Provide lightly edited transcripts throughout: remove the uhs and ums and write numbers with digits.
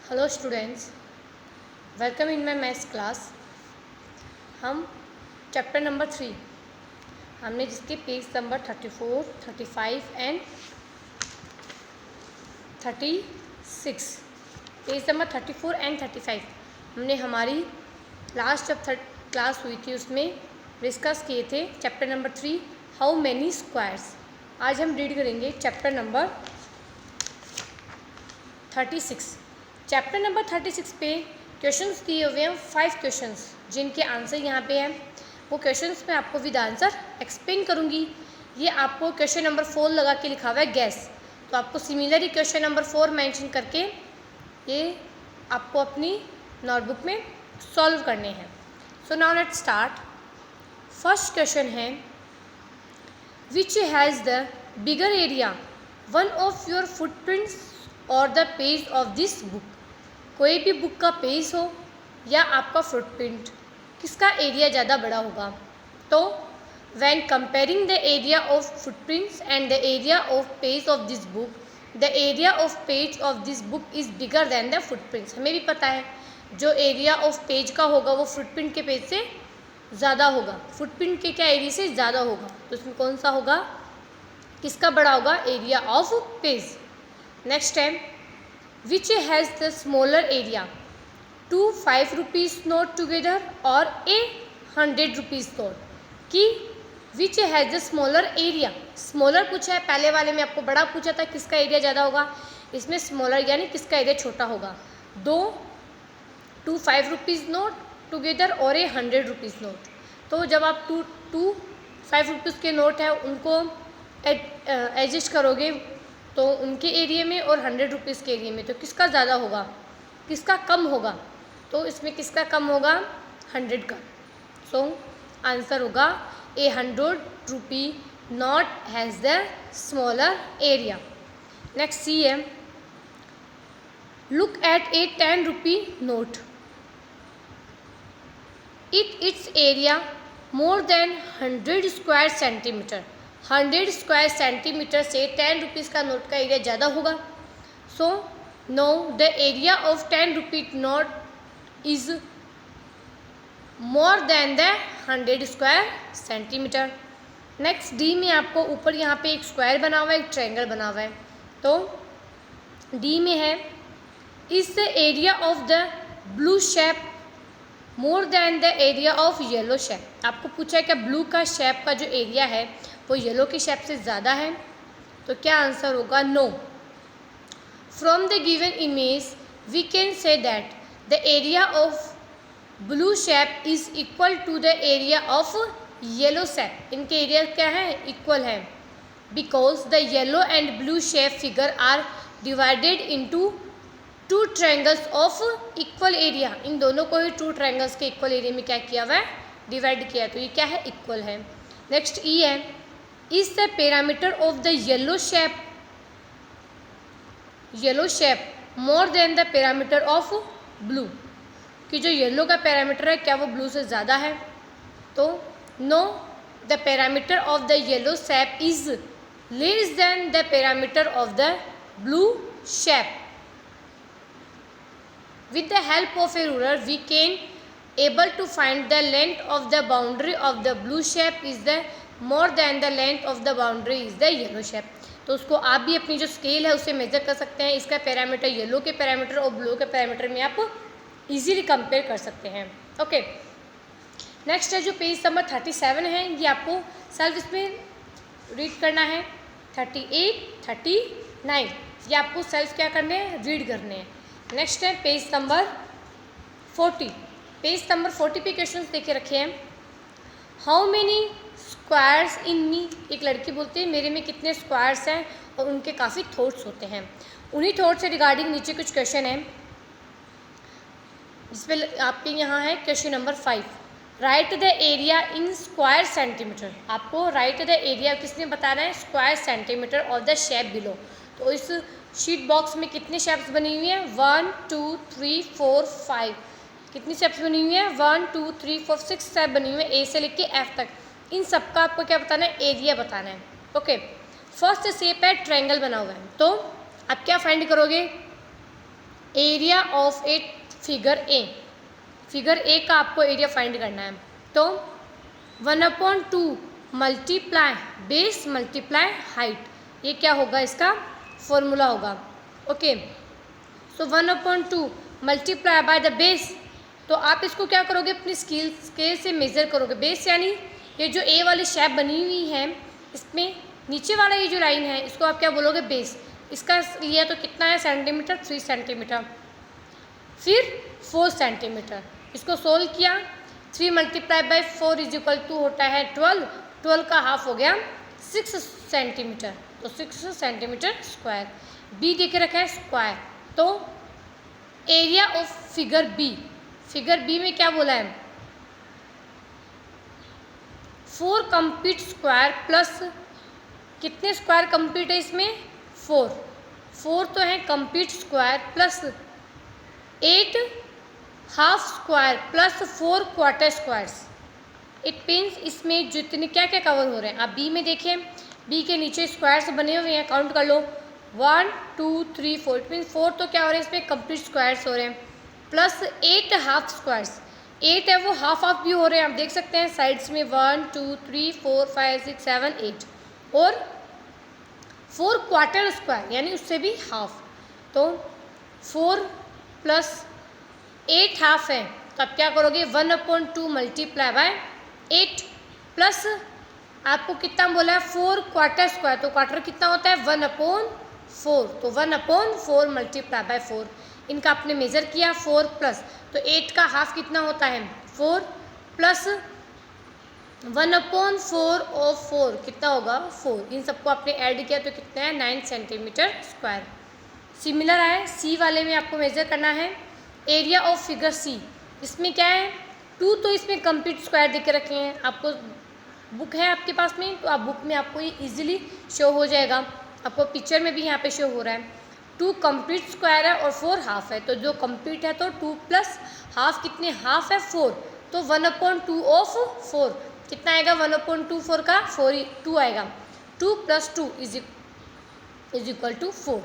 Hello students, welcome in my maths class. हम chapter number 3 हमने जिसके page number 34, 35 and 36 page number 34 and 35 हमने हमारी लास्ट जब क्लास हुई थी उसमें डिस्कस किए थे chapter number 3 how many squares. आज हम रीड करेंगे चैप्टर नंबर 36। चैप्टर नंबर 36 पे क्वेश्चंस दिए हुए हैं 5 क्वेश्चंस जिनके आंसर यहाँ पे हैं। वो क्वेश्चंस मैं आपको विद आंसर एक्सप्लेन करूँगी। ये आपको क्वेश्चन नंबर 4 लगा के लिखा हुआ है गैस, तो आपको सिमिलरली क्वेश्चन नंबर 4 मेंशन करके ये आपको अपनी नोटबुक में सॉल्व करने हैं। So now let's start. First question है which has the bigger area one of your footprints और the page of this book. कोई भी बुक का पेज हो या आपका फुटप्रिंट, किसका एरिया ज़्यादा बड़ा होगा? तो when comparing the area of footprints and the area of page of this book, the area of page of this book is bigger than the footprints. हमें भी पता है जो एरिया ऑफ पेज का होगा वो फुटप्रिंट के पेज से ज़्यादा होगा, फुटप्रिंट के क्या एरिया से ज़्यादा होगा। तो इसमें कौन सा होगा, किसका बड़ा होगा? Area of page. नेक्स्ट है which has the smaller area, 2 5 rupees note together और ए 100 रुपीज़ नोट। कि विच has the smaller area, smaller पूछा है, पहले वाले में आपको बड़ा पूछा था किसका एरिया ज़्यादा होगा, इसमें स्मॉलर यानी किसका एरिया छोटा होगा। 2 5 रुपीज़ नोट टुगेदर और ए 100 रुपीज़ नोट। तो जब आप 2 5 रुपीज़ के नोट हैं उनको एडजस्ट करोगे तो उनके एरिया में और 100 रुपीज़ के एरिया में तो किसका ज़्यादा होगा, किसका कम होगा? तो इसमें किसका कम होगा? 100 का। सो आंसर होगा A 100 rupee note has the smaller area. Next C है look at a 10 rupee note, it's area more than 100 square centimetre. 100 square centimetre से 10 रुपीज़ का नोट का एरिया ज़्यादा होगा। So no the area of 10 rupee note is more than the 100 square centimetre. Next D में आपको ऊपर यहाँ पे एक स्क्वायर बना हुआ है, एक ट्रायंगल बना हुआ है। तो डी में है is the area of the blue shape more than the area of yellow shape. आपको पूछा है कि ब्लू का शेप का जो एरिया है वो येलो की शेप से ज़्यादा है, तो क्या आंसर होगा? No. From the given image we can say that the area of blue shape is equal to the area of yellow shape. इनके एरिया क्या है? इक्वल है, because the yellow and blue shape figure are divided into 2 triangles of equal area. इन दोनों को ही 2 triangles के equal area में क्या किया हुआ है? डिवाइड किया, तो ये क्या है? इक्वल है। नेक्स्ट ई है is the parameter of the yellow shape more than the parameter of blue. कि जो येलो का पैरामीटर है क्या वो ब्लू से ज़्यादा है? तो no, the parameter of the yellow shape is less than the parameter of the blue shape. With the help of a ruler, we can able to find the length of the boundary of the blue shape is the more than the length of the boundary is the yellow shape। तो उसको आप भी अपनी जो scale है उसे major कर सकते हैं। इसका पैरामीटर येलो के पैरामीटर और ब्लू के पैरामीटर में आप इजीली कंपेयर कर सकते हैं। ओके, नेक्स्ट है जो पेज नंबर 37 है, ये आपको सेल्फ इसमें रीड करना है। 38, 39 ये आपको सेल्फ क्या करने हैं? रीड करने हैं। नेक्स्ट है पेज नंबर 40। पेज नंबर 40 पे क्वेश्चंस देखे रखे हैं। हाउ मेनी स्क्वायर्स इन मी। एक लड़की बोलती है मेरे में कितने स्क्वायर्स हैं, और उनके काफ़ी थॉट्स होते हैं। उन्हीं थॉट्स से रिगार्डिंग नीचे कुछ क्वेश्चन हैं, जिसपे आपके यहाँ है question number 5 right the area in square centimetre. आपको राइट द एरिया किसने बताना है? Square centimetre of the shape below. तो इस शीट बॉक्स में कितनी शेप्स बनी हुई हैं? 1 2 3 4 5। कितनी शेप्स बनी हुई हैं? 1 2 3 4 6 शेप बनी हुई है ए से लेके एफ तक। इन सबका आपको क्या बताना है? एरिया बताना है। ओके, फर्स्ट शेप है ट्रायंगल बना हुआ है, तो आप क्या फाइंड करोगे? Area of a figure A, figure A का आपको एरिया फाइंड करना है। तो 1/2 मल्टीप्लाई बेस मल्टीप्लाई हाइट, ये क्या होगा, इसका फॉर्मूला होगा। Okay, so 1/2 multiply by the base, तो आप इसको क्या करोगे, अपनी स्केल से मेज़र करोगे। बेस यानी ये जो ए वाली शेप बनी हुई है, इसमें नीचे वाला ये जो लाइन है, इसको आप क्या बोलोगे, बेस। इसका लिया तो कितना है सेंटीमीटर, 3 सेंटीमीटर, फिर 4 सेंटीमीटर। इसको सोल्व किया, 3 multiply by 4 is equal to होता है 12, 12 का हाफ हो गया 6 सेंटीमीटर, तो 6 सेंटीमीटर स्क्वायर। बी देखे रखा है स्क्वायर, तो area of figure B, figure B में क्या बोला है, 4 कंप्लीट स्क्वायर प्लस कितने स्क्वायर कंप्लीट है इसमें, 4, 4 तो है complete square plus 8 half square plus 4 quarter squares. It means इसमें जितने क्या क्या कवर हो रहे हैं, आप बी में देखिए, बी के नीचे स्क्वायर्स बने हुए हैं, काउंट कर लो 1 2 3 4, इट मीन्स 4 तो क्या हो रहे हैं इसमें कंप्लीट स्क्वायर्स हो रहे हैं, प्लस 8 हाफ स्क्वायर्स, 8 है वो हाफ हाफ भी हो रहे हैं, आप देख सकते हैं साइड्स में 1 2 3 4 5 6 7 8, और 4 क्वार्टर स्क्वायर यानी उससे भी हाफ, तो 4 प्लस 8 हाफ है, तो आप क्या करोगे 1/2 मल्टीप्लाई बाय 8 प्लस आपको कितना बोला है 4 क्वार्टर स्क्वायर, तो क्वार्टर कितना होता है 1/4, तो 1/4 मल्टीप्लाई बाय 4, इनका आपने मेज़र किया 4 प्लस, तो 8 का हाफ कितना होता है 4 प्लस 1/4 ऑफ 4 कितना होगा 4, इन सबको आपने ऐड किया तो कितना है 9 सेंटीमीटर स्क्वायर। सिमिलर है सी वाले में, आपको मेज़र करना है एरिया ऑफ फिगर सी, इसमें क्या है 2, तो इसमें कंप्लीट स्क्वायर देके रखे हैं, आपको बुक है आपके पास में, तो आप बुक में आपको ये इजीली शो हो जाएगा, आपको पिक्चर में भी यहाँ पे शो हो रहा है, 2 कंप्लीट स्क्वायर है और 4 हाफ है, तो जो कंप्लीट है तो 2 प्लस हाफ कितने हाफ है 4, तो 1/2 ऑफ 4 कितना आएगा 1/2 4 का 2 आएगा, 2 plus 2 is equal to 4।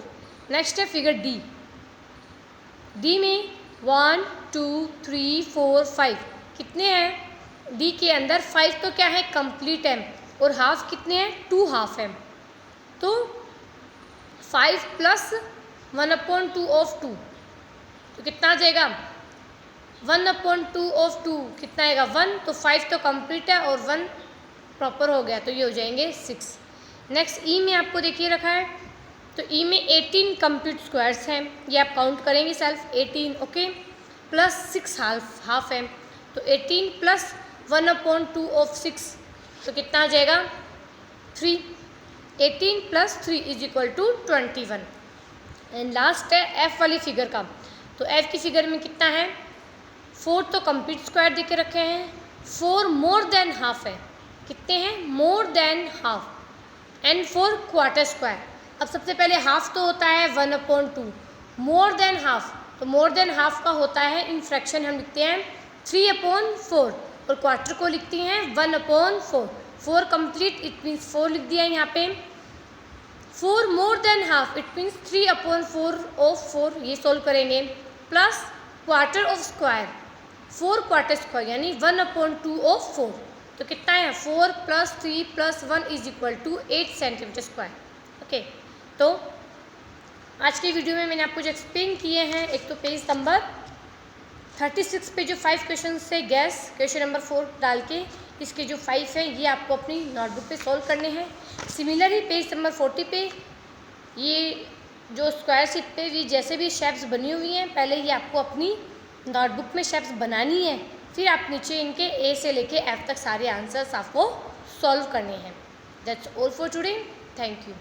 Next है फिगर डी, डी में 1 2 3 4 5 कितने हैं, डी के अंदर 5 तो क्या है कंप्लीट है, और हाफ कितने हैं 2 हाफ है, तो 5 प्लस 1/2 ऑफ 2, तो कितना आ जाएगा 1/2 ऑफ 2 कितना आएगा 1, तो 5 तो कंप्लीट है और 1 प्रॉपर हो गया, तो ये हो जाएंगे 6। नेक्स्ट ई में आपको देखिए रखा है, तो ई में 18 कंप्लीट स्क्वायर्स हैं, ये आप काउंट करेंगे सेल्फ 18, ओके, प्लस 6 हाफ है, तो 18 प्लस 1/2 ऑफ 6, तो कितना आ जाएगा 3, 18 plus 3 is equal to 21। And last है एफ वाली फिगर का, तो एफ की फिगर में कितना है 4 तो कंप्लीट स्क्वायर देके रखे हैं, 4 मोर देन हाफ है, कितने हैं मोर than half, and 4 quarter square. अब सबसे पहले हाफ तो होता है 1/2, मोर देन हाफ, तो मोर देन हाफ का होता है इन फ्रैक्शन हम लिखते हैं 3/4, और क्वार्टर को लिखते हैं 1/4, 4 कंप्लीट इट मीन्स 4 लिख दिया है यहाँ पे, 4 more than half it means 3/4 of 4, ये सोल्व करेंगे, plus quarter of square 4 quarter square यानी 1/2 ऑफ 4, तो कितना है 4 plus 3 plus 1 is equal to 8 centimetre square. Okay, तो आज की वीडियो में मैंने आपको जो एक्सप्लेन किए हैं, एक तो पेज नंबर 36 पे जो 5 क्वेश्चन से गैस क्वेश्चन नंबर 4 डाल के इसके जो 5 हैं ये आपको अपनी नोटबुक पे सॉल्व करने हैं। सिमिलरली पेज नंबर 40 पे ये जो स्क्वायर शीट पे भी जैसे भी शेप्स बनी हुई हैं, पहले ये आपको अपनी नोटबुक में शेप्स बनानी है, फिर आप नीचे इनके ए से लेके एफ तक सारे आंसर्स आपको सॉल्व करने हैं। That's all for today, thank you.